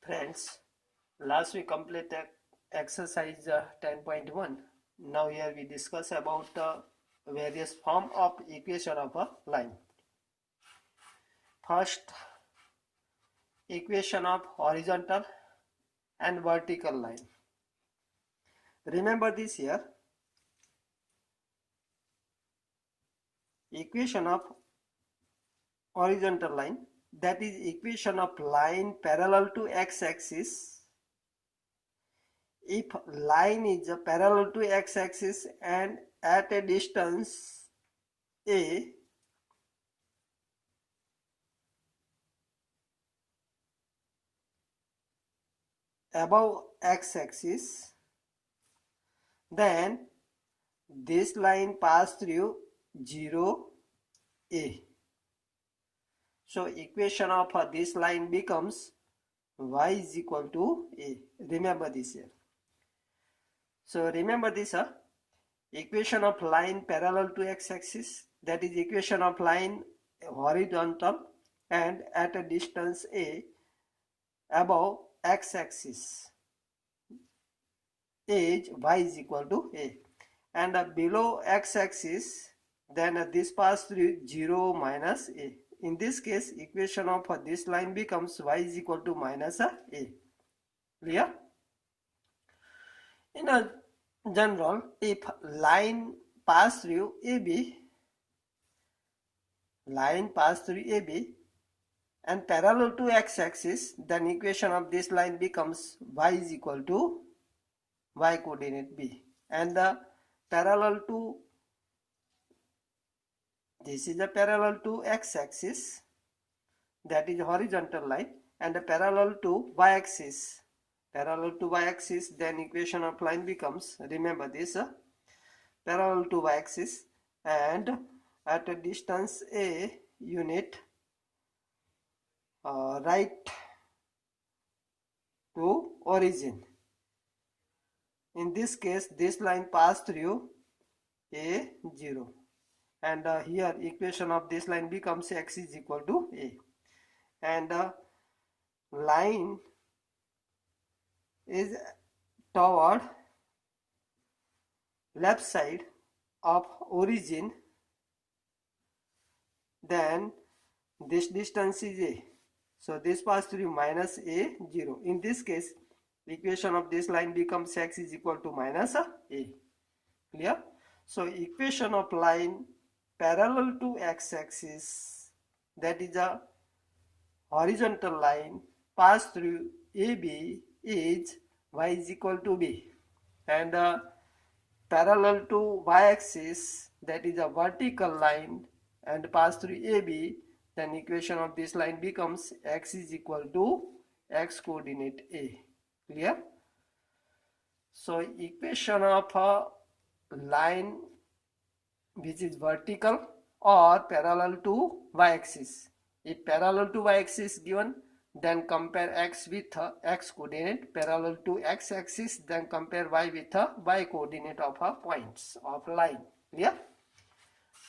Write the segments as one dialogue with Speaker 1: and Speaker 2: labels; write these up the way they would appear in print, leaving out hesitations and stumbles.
Speaker 1: Friends, last we completed exercise 10.1. Now here we discuss about the various form of equation of a line. First, equation of horizontal and vertical line. Remember this here. Equation of horizontal line, that is equation of line parallel to x-axis. If line is parallel to x-axis and at a distance a, above x-axis, then this line pass through 0 a. So equation of this line becomes y is equal to a. Remember this here. So remember this equation of line parallel to x-axis, that is equation of line horizontal and at a distance a above x-axis is y is equal to a, and below x-axis then this pass through 0 minus a. In this case equation of this line becomes y is equal to minus a. Clear? In a general, if line pass through AB and parallel to x-axis, then equation of this line becomes y is equal to y coordinate b, and the parallel to this is a parallel to x-axis, that is horizontal line, and the parallel to y-axis, then equation of line becomes, remember this, parallel to y-axis and at a distance a unit right to origin. In this case this line pass through a 0, and here equation of this line becomes x is equal to a, and line is toward left side of origin, then this distance is a, so this pass through minus a 0. In this case equation of this line becomes x is equal to minus a. Clear? So equation of line parallel to x-axis, that is a horizontal line pass through AB is y is equal to b, and parallel to y-axis, that is a vertical line and pass through AB, then equation of this line becomes x is equal to x coordinate a. Clear? So equation of a line which is vertical or parallel to y-axis. If parallel to y-axis given, then compare x with x coordinate, parallel to x-axis, then compare y with y coordinate of points of line. Clear?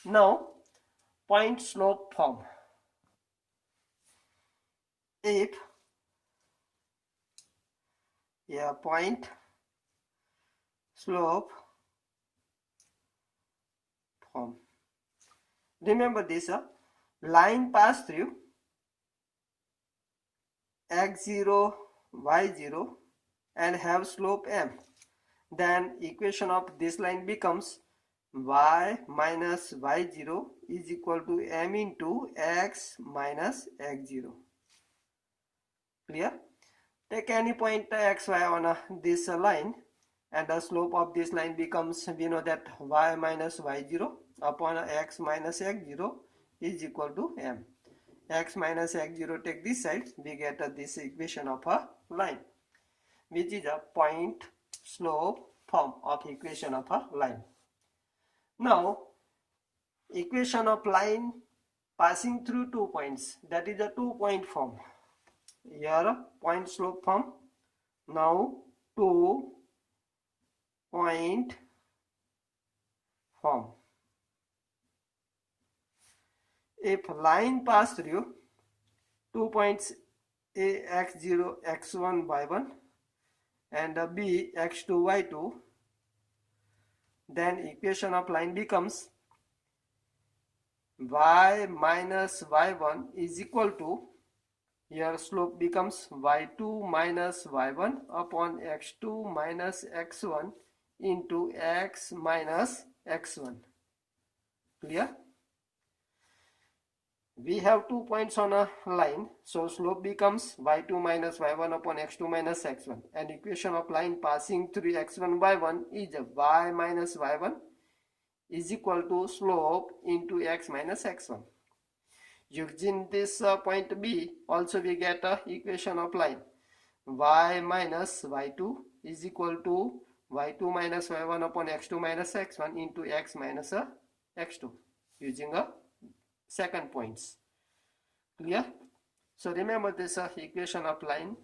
Speaker 1: Now point slope form. If point slope form, remember this, line pass through x0 y0 and have slope m, then equation of this line becomes y minus y0 is equal to m into x minus x0. Clear? Take any point xy on this line, and the slope of this line becomes, we know that y minus y0 upon x minus x0 is equal to m. X minus x0 take this side, we get this equation of a line, which is a point slope form of equation of a line. Now equation of line passing through 2 points, that is a 2-point form. Here point slope form. Now 2-point form. If line pass through 2 points A x0 x1 y1 and B x2 y2, then equation of line becomes y minus y1 is equal to, here slope becomes y2 minus y1 upon x2 minus x1 into x minus x1. Clear? We have 2 points on a line, so slope becomes y2 minus y1 upon x2 minus x1, and equation of line passing through x1 y1 is y minus y1 is equal to slope into x minus x1. Using this point B, also we get a equation of line y minus y2 is equal to y2 minus y1 upon x2 minus x1 into x minus x2 using a second points. Clear? So remember this equation of line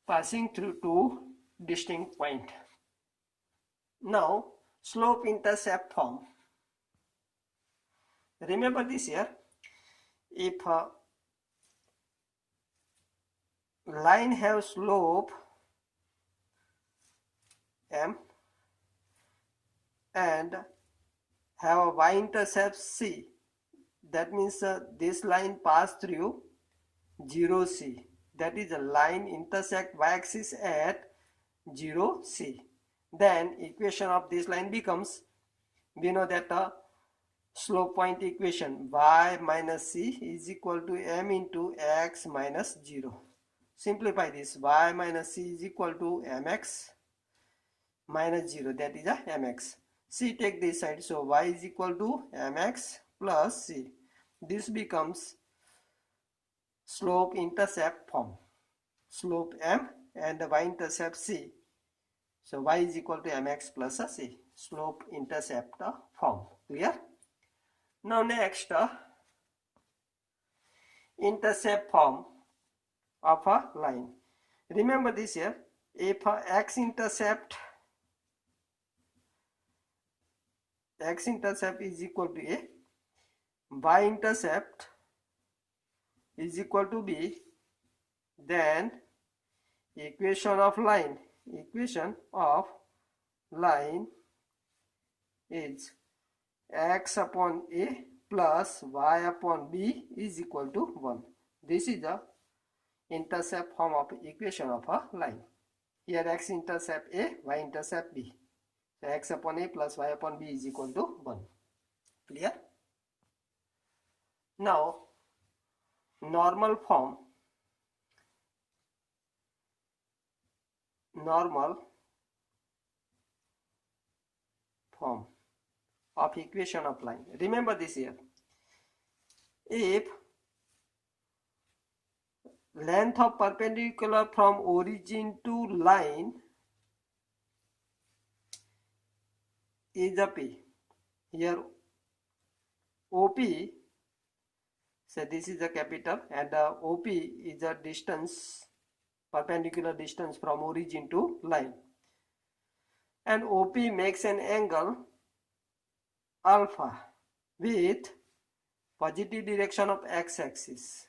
Speaker 1: passing through two distinct points. Now slope intercept form. Remember this here. If line have slope m and have a y-intercept c, that means this line pass through 0c, that is a line intersect y-axis at 0c. Then equation of this line becomes, we know that slope point equation y minus c is equal to m into x minus 0. Simplify this, y minus c is equal to mx minus 0, that is a mx. C take this side, so y is equal to mx plus c. This becomes slope intercept form. Slope m and the y-intercept c. So y is equal to mx plus c. Slope intercept form. Clear? Now next, intercept form of a line. Remember this here. If x-intercept is equal to a, y-intercept is equal to b, then equation of line is x upon a plus y upon b is equal to 1. This is the intercept form of equation of a line. Here x intercept a, y intercept b. So x upon a plus y upon b is equal to 1. Clear? Now normal form of equation of line. Remember this here. If length of perpendicular from origin to line is a p. Here OP, so this is a capital, and OP is a distance, perpendicular distance from origin to line, and OP makes an angle alpha with positive direction of x-axis.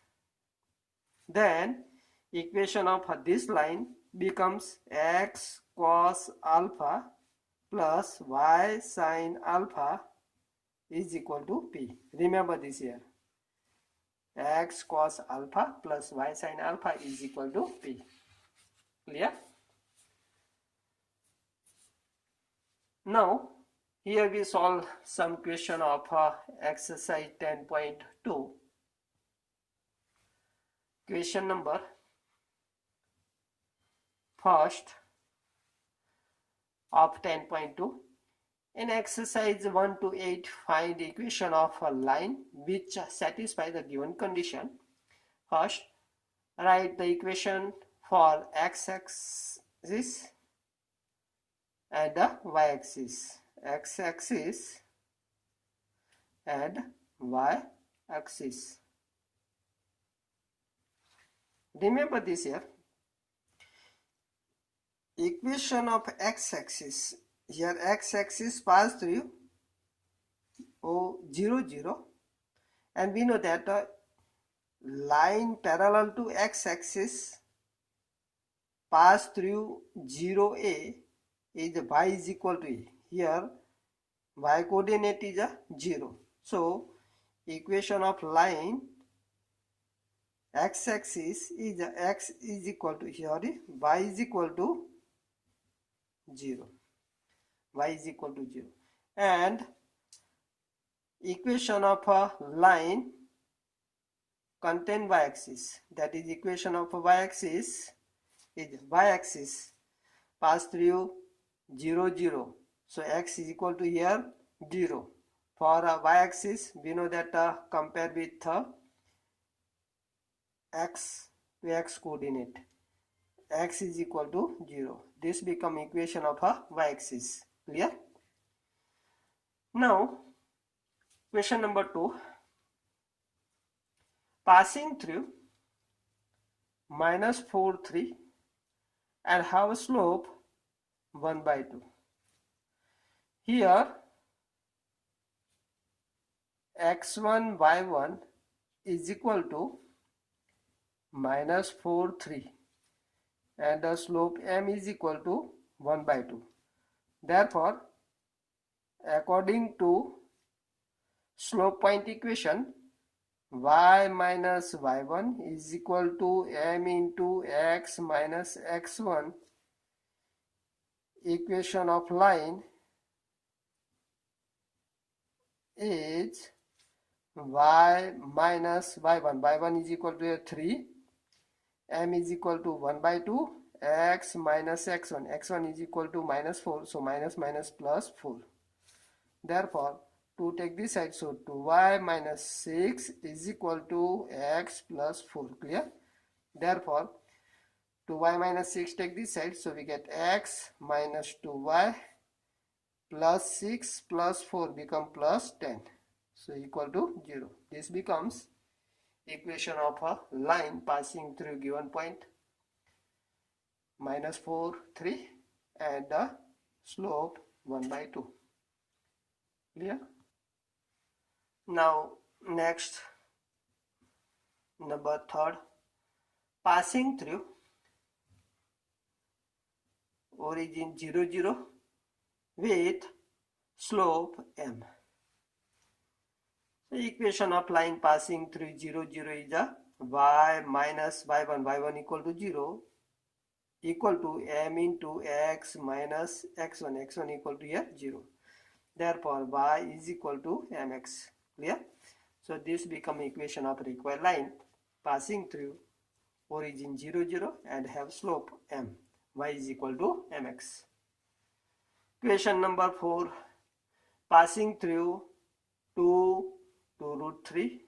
Speaker 1: Then equation of this line becomes x cos alpha plus y sin alpha is equal to p. Remember this here. X cos alpha plus y sin alpha is equal to p. Clear? Now here we solve some question of exercise 10.2. Question number first of 10.2. In exercise 1 to 8, find equation of a line which satisfies the given condition. First, write the equation for x-axis and the y-axis. X-axis and y-axis. Remember this here. Equation of x-axis. Here x-axis pass through 0, 0, and we know that line parallel to x-axis pass through 0a is y is equal to a. Here y coordinate is a 0. So equation of line x-axis is x is equal to, here y is equal to 0. Y is equal to 0. And equation of a line contain y-axis, that is equation of a y-axis is y-axis pass through 0 0. So x is equal to here 0. For a y-axis we know that compare with x to x coordinate, x is equal to 0. This become equation of a y-axis. Clear? Now question number 2. Passing through minus 4 3 and have a slope 1 by 2. Here x1 y1 is equal to minus 4 3 and the slope m is equal to 1 by 2. Therefore, according to slope point equation, y minus y1 is equal to m into x minus x1. Equation of line is y minus y1. y1 is equal to 3, m is equal to 1 by 2, x minus x1. x1 is equal to minus 4, so minus minus plus 4. Therefore, to take this side, so 2y minus 6 is equal to x plus 4. Clear? Therefore, 2y minus 6 take this side, so we get x minus 2y plus 6 plus 4 become plus 10. So equal to 0. This becomes equation of a line passing through given point minus 4 3 and the slope 1 by 2. Clear? Now next, number 3rd, passing through origin 0 0 with slope m. The equation of line passing through 0 0 is a y minus y1. y1 equal to 0 equal to m into x minus x1. x1 equal to here 0. Therefore, y is equal to mx. Clear? So this become equation of required line passing through origin 0 0 and have slope m. Y is equal to mx. Question number 4. Passing through 2 to root 3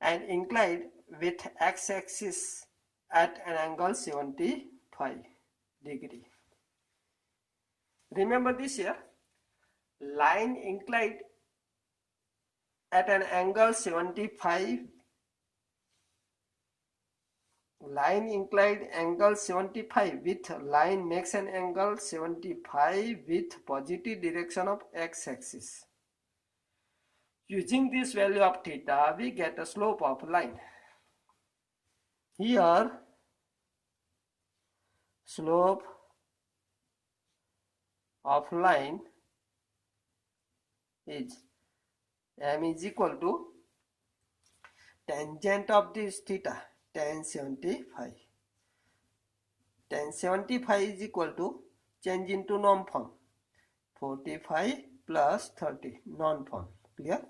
Speaker 1: and inclined with x-axis at an angle 75 degree. Remember this here, line inclined at an angle 75, line inclined angle 75 with line makes an angle 75 with positive direction of x-axis. Using this value of theta, we get a slope of line. Here, slope of line is m is equal to tangent of this theta, tan 75. Tan 75 is equal to change into norm form, 45 plus 30, norm form. Clear?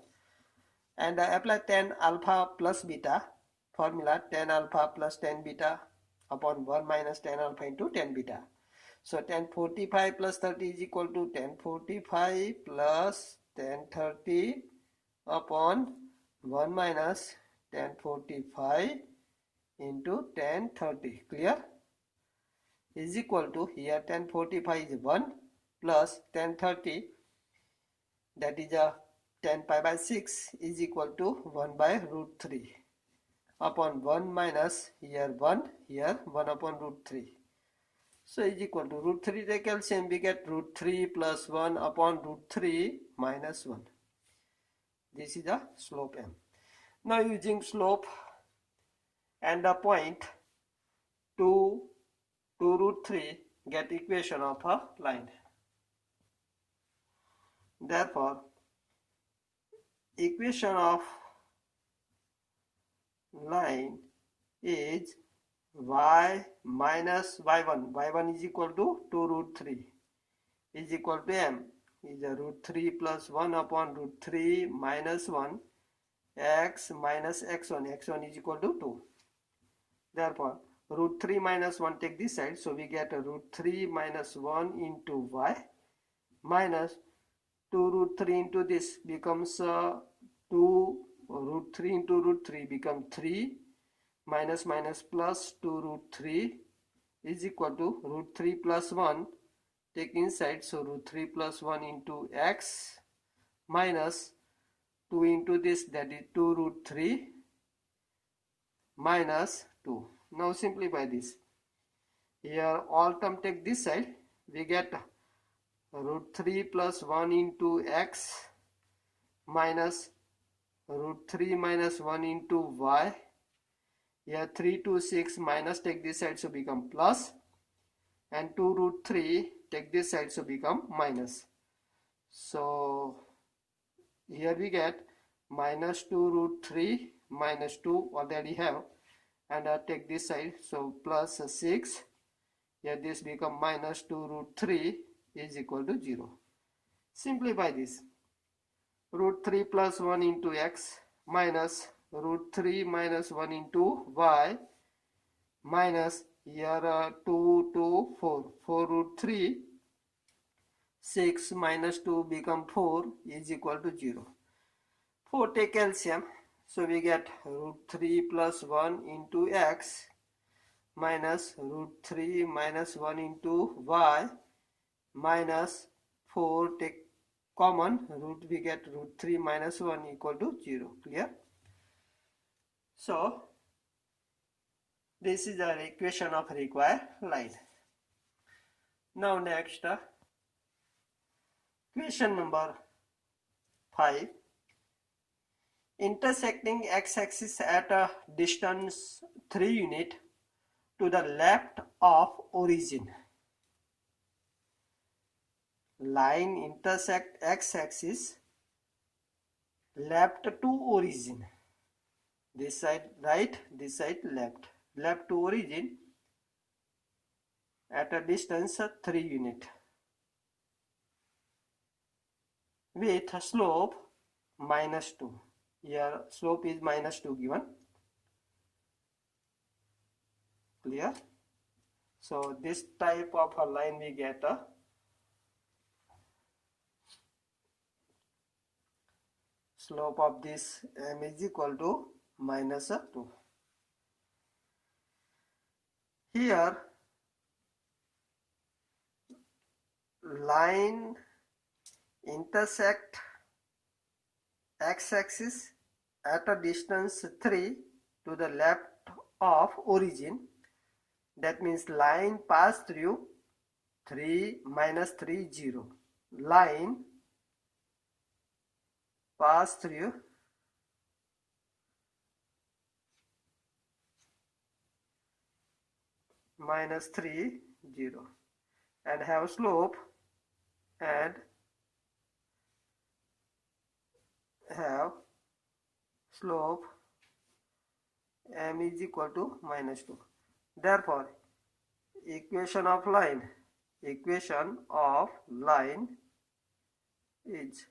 Speaker 1: And apply tan alpha plus beta formula, tan alpha plus tan beta upon 1 minus tan alpha into tan beta. So tan 45 plus 30 is equal to tan 45 plus tan 30 upon 1 minus tan 45 into tan 30. Clear? Is equal to, here tan 45 is 1 plus tan 30, that is a tan pi by 6 is equal to 1 by root 3 upon 1 minus here 1 upon root 3. So is equal to root 3 take LCM, we get root 3 plus 1 upon root 3 minus 1. This is the slope m. Now using slope and a point 2 to root 3 get equation of a line. Therefore, equation of line is y minus y1 is equal to 2 root 3 is equal to m is a root 3 plus 1 upon root 3 minus 1 x minus x1 is equal to 2. Therefore, root 3 minus 1 take this side, so we get a root 3 minus 1 into y minus 2 root 3 into this becomes 2 root 3 into root 3 become 3 minus plus 2 root 3 is equal to root 3 plus 1 take inside, so root 3 plus 1 into x minus 2 into this, that is 2 root 3 minus 2. Now simplify this. Here all term take this side, we get root 3 plus 1 into x minus root 3 minus 1 into y. Here 3 to 6 minus take this side, so become plus, and 2 root 3 take this side, so become minus. So here we get minus 2 root 3 minus 2 already have, and take this side, so plus 6. Here this become minus 2 root 3 is equal to 0. Simplify this. Root 3 plus 1 into x minus root 3 minus 1 into y minus here 2 to 4 root 3 6 minus 2 become 4 is equal to 0. 4 take LCM, so we get root 3 plus 1 into x minus root 3 minus 1 into y minus 4 take common root, we get root 3 minus 1 equal to 0. Clear? So this is the equation of required line. Now next, question number 5. Intersecting x-axis at a distance 3 unit to the left of origin. Line intersect x-axis left to origin. This side right, this side left. Left to origin at a distance 3 unit with slope minus 2. Here slope is minus 2 given. Clear? So this type of a line we get a slope of this m is equal to minus 2. Here line intersect x-axis at a distance 3 to the left of origin. That means line pass through 3 minus 3 0. Line pass through minus 3 0 and have slope and have slope m is equal to minus 2. Therefore, equation of line is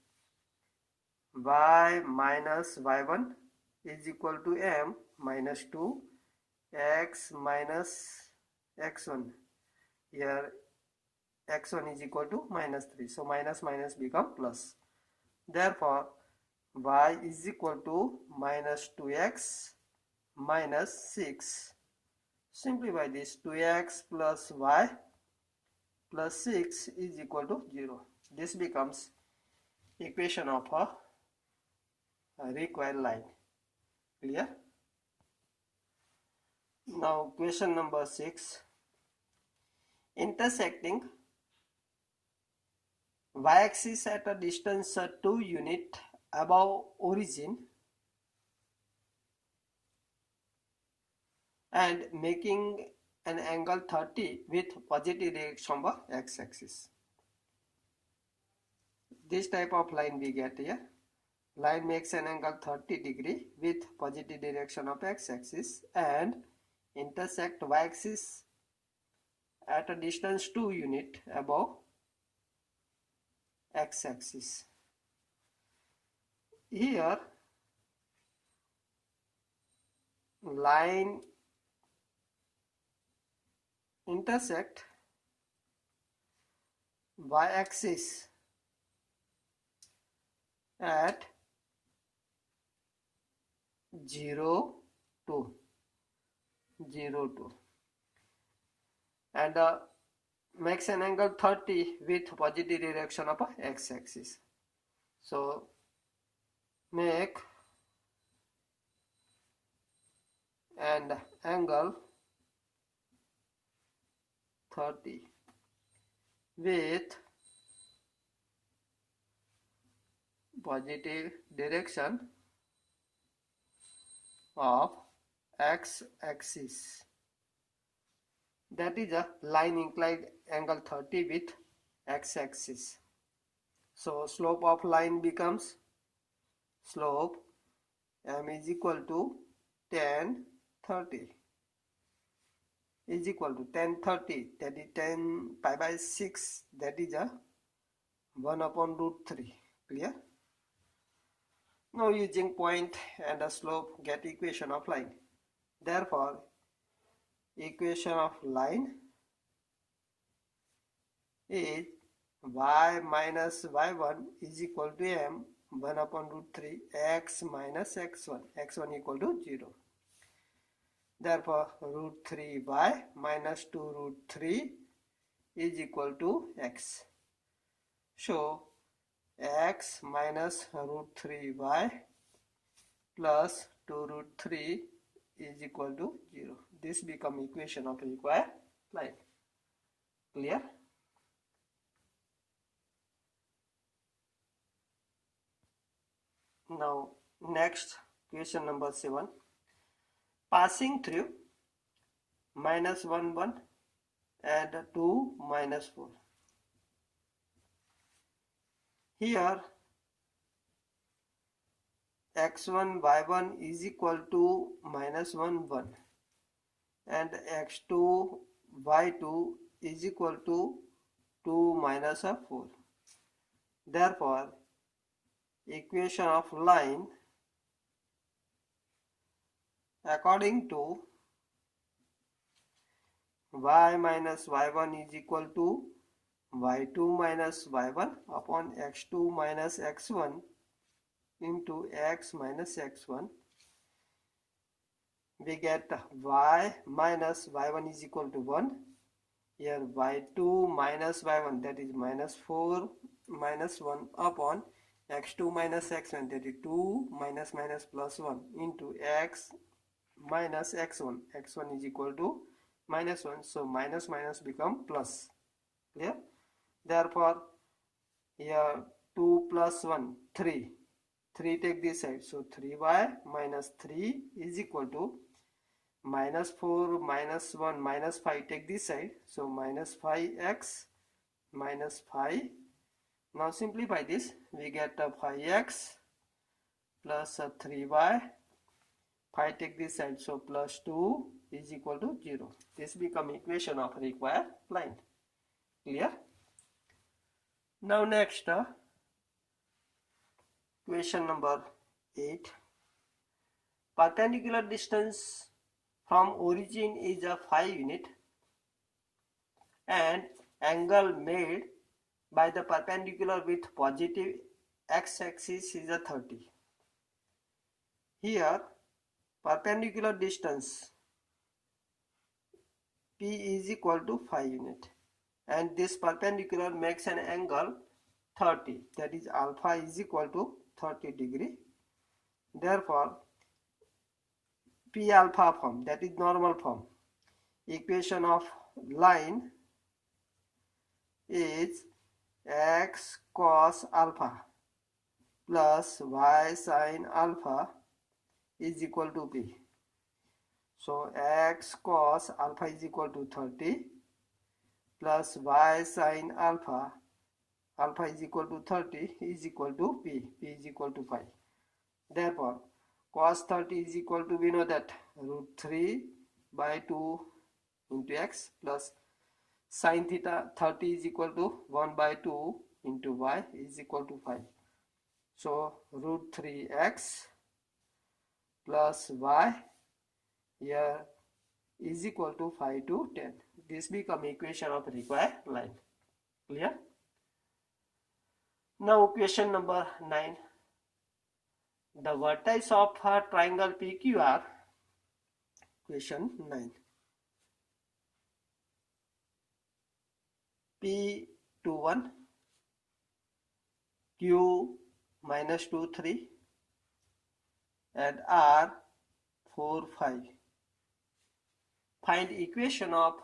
Speaker 1: y minus y1 is equal to m minus 2 x minus x1. Here x1 is equal to minus 3, so minus minus become plus. Therefore, y is equal to minus 2x minus 6. Simplify this. 2x plus y plus 6 is equal to 0. This becomes equation of a required line. Clear? Now question number 6. Intersecting y-axis at a distance 2 unit above origin, and making an angle 30 with positive direction of x-axis. This type of line we get here. Line makes an angle 30 degree with positive direction of x-axis and intersect y-axis at a distance 2 unit above x-axis. Here line intersect y-axis at 0, 2 and makes an angle 30 with positive direction of x-axis. So make an angle 30 with positive direction of x-axis. That is a line inclined angle 30 with x-axis. So slope of line becomes slope m is equal to tan 30 is equal to tan 30, that is 10 pi by 6, that is a 1 upon root 3. Clear? Now using point and a slope get equation of line. Therefore equation of line is y minus y1 is equal to m 1 upon root 3 x minus x1, x1 equal to 0. Therefore root 3y minus 2 root 3 is equal to x. So x minus root 3y plus 2 root 3 is equal to 0. This become equation of required line. Clear? Now next question number 7. Passing through minus 1 1 and 2 minus 4. Here x1 y1 is equal to minus 1 1 and x2 y2 is equal to 2 minus 4. Therefore equation of line according to y minus y1 is equal to y2 minus y1 upon x2 minus x1 into x minus x1. We get y minus y1 is equal to 1. Here y2 minus y1, that is minus 4 minus 1 upon x2 minus x1, that is 2 minus minus plus 1 into x minus x1. x1 is equal to minus 1, so minus minus become plus. Clear? Therefore here 2 plus 1 3 take this side, so 3y minus 3 is equal to minus 4 minus 1 minus 5 take this side, so minus 5x minus 5. Now simplify this, we get 5x plus 3y, 5 take this side, so plus 2 is equal to 0. This become equation of required line. Clear? Now next question number 8. Perpendicular distance from origin is a 5 unit and angle made by the perpendicular with positive x-axis is a 30. Here perpendicular distance P is equal to 5 unit and this perpendicular makes an angle 30, that is alpha is equal to 30 degree. Therefore P alpha form, that is normal form. Equation of line is x cos alpha plus y sin alpha is equal to P. So x cos alpha is equal to 30 plus y sin alpha, alpha is equal to 30 is equal to p is equal to 5. Therefore, cos 30 is equal to, we know that, root 3 by 2 into x, plus sin theta 30 is equal to 1 by 2 into y is equal to 5. So root 3x plus y here is equal to 5 to 10. This become equation of required line. Clear? Now question number 9. The vertex of a triangle PQR. Question 9. P21, Q minus 2, 3 and R 4, 5. Find equation of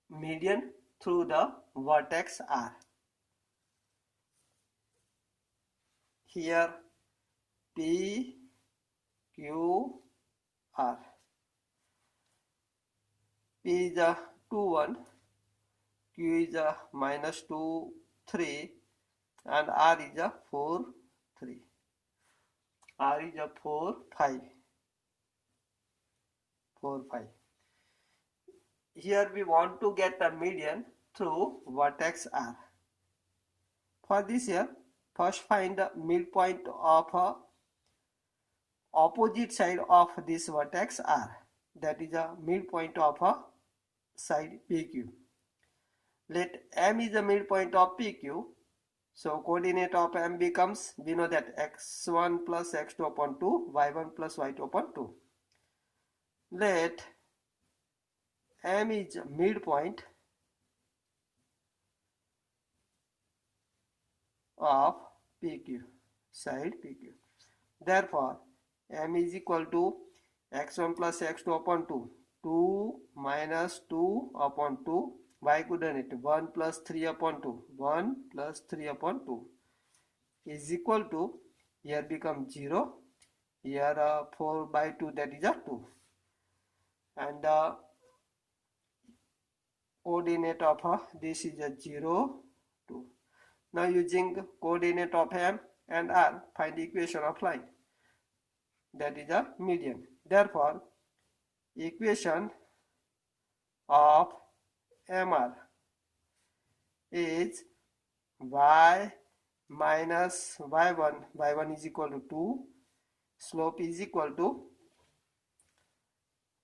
Speaker 1: median through the vertex R. Here P, Q, R. P is a 2, 1, Q is a minus 2, 3 and R is a 4, 3. R is a 4, 5. 4, 5. Here we want to get the median through vertex R. For this here, first find the midpoint of a opposite side of this vertex R. That is a midpoint of a side PQ. Let M is the midpoint of PQ. So coordinate of M becomes, we know that, x1 plus x2 upon 2, y1 plus y2 upon 2. Let M is midpoint of PQ, side PQ. Therefore, M is equal to x1 plus x2 upon 2, 2 minus 2 upon 2, y coordinate 1 plus 3 upon 2, 1 plus 3 upon 2 is equal to, here become 0, here 4 by 2, that is a 2. And coordinate of this is a 0, 2. Now using coordinate of M and R, find the equation of line. That is a median. Therefore, equation of MR is y minus y1 is equal to 2, slope is equal to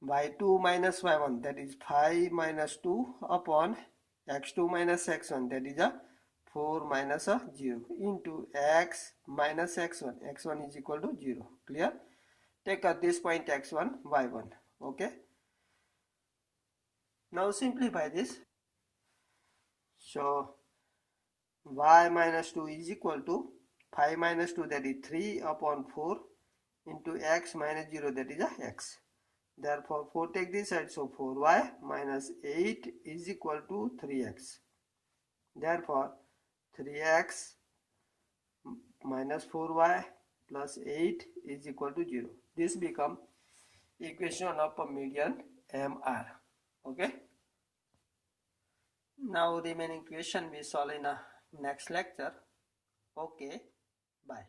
Speaker 1: y2 minus y1, that is 5 minus 2 upon x2 minus x1, that is a 4 minus 0 into x minus x1. x1 is equal to 0. Clear? Take at this point x1, y1. Okay. Now simplify this. So y minus 2 is equal to 5 minus 2, that is 3 upon 4 into x minus 0, that is a x. Therefore 4 take this side, so 4y minus 8 is equal to 3x. Therefore 3x minus 4y plus 8 is equal to 0. This become equation of a median MR. Okay. Now remaining question we solve in a next lecture. Okay. Bye.